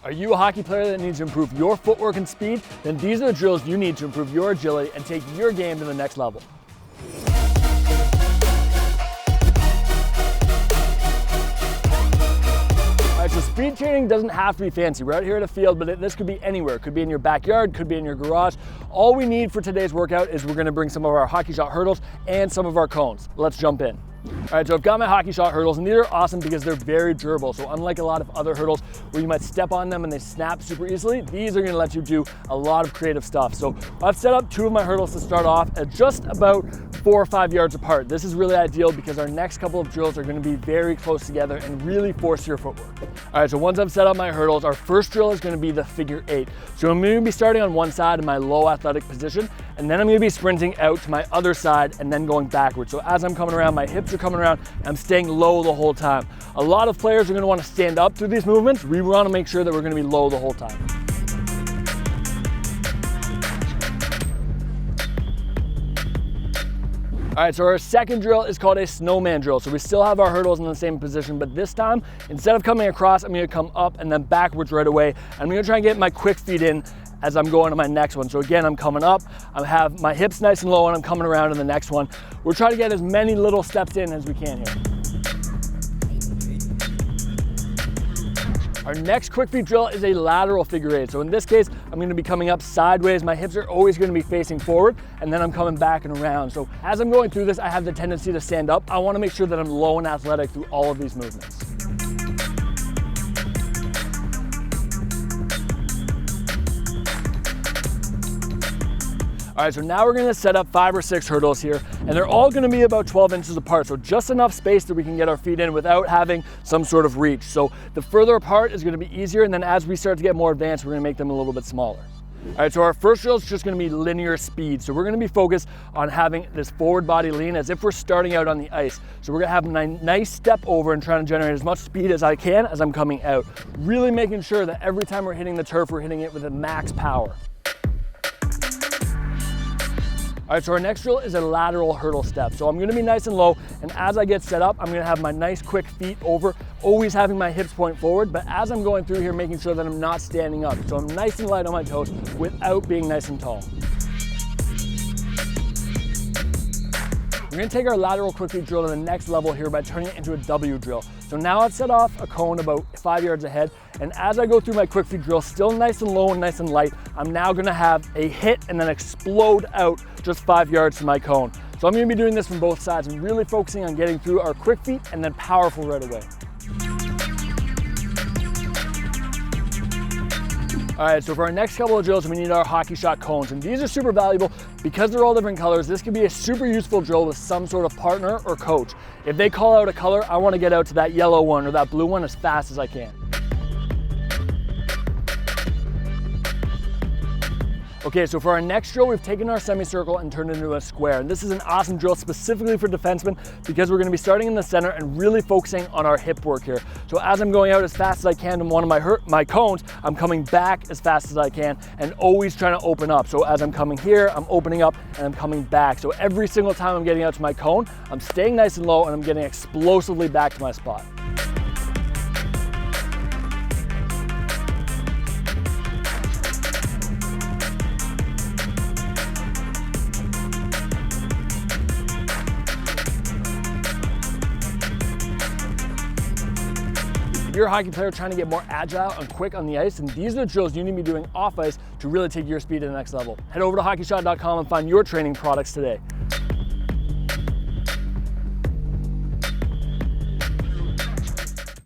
Are you a hockey player that needs to improve your footwork and speed? Then these are the drills you need to improve your agility and take your game to the next level. Alright, so speed training doesn't have to be fancy. We're out here at a field, but this could be anywhere. It could be in your backyard, could be in your garage. All we need for today's workout is we're gonna bring some of our HockeyShot hurdles and some of our cones. Let's jump in. All right, so I've got my HockeyShot hurdles, and these are awesome because they're very durable. So unlike a lot of other hurdles where you might step on them and they snap super easily, these are gonna let you do a lot of creative stuff. So I've set up 2 of my hurdles to start off at just about 4 or 5 yards apart. This is really ideal because our next couple of drills are gonna be very close together and really force your footwork. All right, so once I've set up my hurdles, our first drill is gonna be the figure 8. So I'm gonna be starting on one side in my low athletic position, and then I'm gonna be sprinting out to my other side and then going backwards. So as I'm coming around, my hips are coming around, I'm staying low the whole time. A lot of players are gonna wanna stand up through these movements. We wanna make sure that we're gonna be low the whole time. All right, so our second drill is called a snowman drill. So we still have our hurdles in the same position, but this time, instead of coming across, I'm gonna come up and then backwards right away. I'm gonna try and get my quick feet in as I'm going to my next one. So again, I'm coming up, I have my hips nice and low, and I'm coming around to the next one. We're trying to get as many little steps in as we can here. Our next quick feet drill is a lateral figure 8. So in this case, I'm gonna be coming up sideways. My hips are always gonna be facing forward, and then I'm coming back and around. So as I'm going through this, I have the tendency to stand up. I wanna make sure that I'm low and athletic through all of these movements. All right, so now we're gonna set up 5 or 6 hurdles here, and they're all gonna be about 12 inches apart, so just enough space that we can get our feet in without having some sort of reach. So the further apart is gonna be easier, and then as we start to get more advanced, we're gonna make them a little bit smaller. All right, so our first drill is just gonna be linear speed. So we're gonna be focused on having this forward body lean as if we're starting out on the ice. So we're gonna have a nice step over and trying to generate as much speed as I can as I'm coming out. Really making sure that every time we're hitting the turf, we're hitting it with a max power. All right, so our next drill is a lateral hurdle step. So I'm gonna be nice and low, and as I get set up, I'm gonna have my nice quick feet over, always having my hips point forward, but as I'm going through here, making sure that I'm not standing up. So I'm nice and light on my toes without being nice and tall. We're gonna take our lateral quick feet drill to the next level here by turning it into a W drill. So now I've set off a cone about 5 yards ahead, and as I go through my quick feet drill, still nice and low and nice and light, I'm now gonna have a hit and then explode out just 5 yards from my cone. So I'm gonna be doing this from both sides and really focusing on getting through our quick feet and then powerful right away. All right, so for our next couple of drills, we need our HockeyShot cones, and these are super valuable because they're all different colors. This could be a super useful drill with some sort of partner or coach. If they call out a color, I want to get out to that yellow one or that blue one as fast as I can. Okay, so for our next drill, we've taken our semicircle and turned it into a square. And this is an awesome drill specifically for defensemen because we're gonna be starting in the center and really focusing on our hip work here. So as I'm going out as fast as I can in one of my cones, I'm coming back as fast as I can and always trying to open up. So as I'm coming here, I'm opening up and I'm coming back. So every single time I'm getting out to my cone, I'm staying nice and low and I'm getting explosively back to my spot. You're a hockey player trying to get more agile and quick on the ice, and these are the drills you need to be doing off ice to really take your speed to the next level. Head over to HockeyShot.com and find your training products today.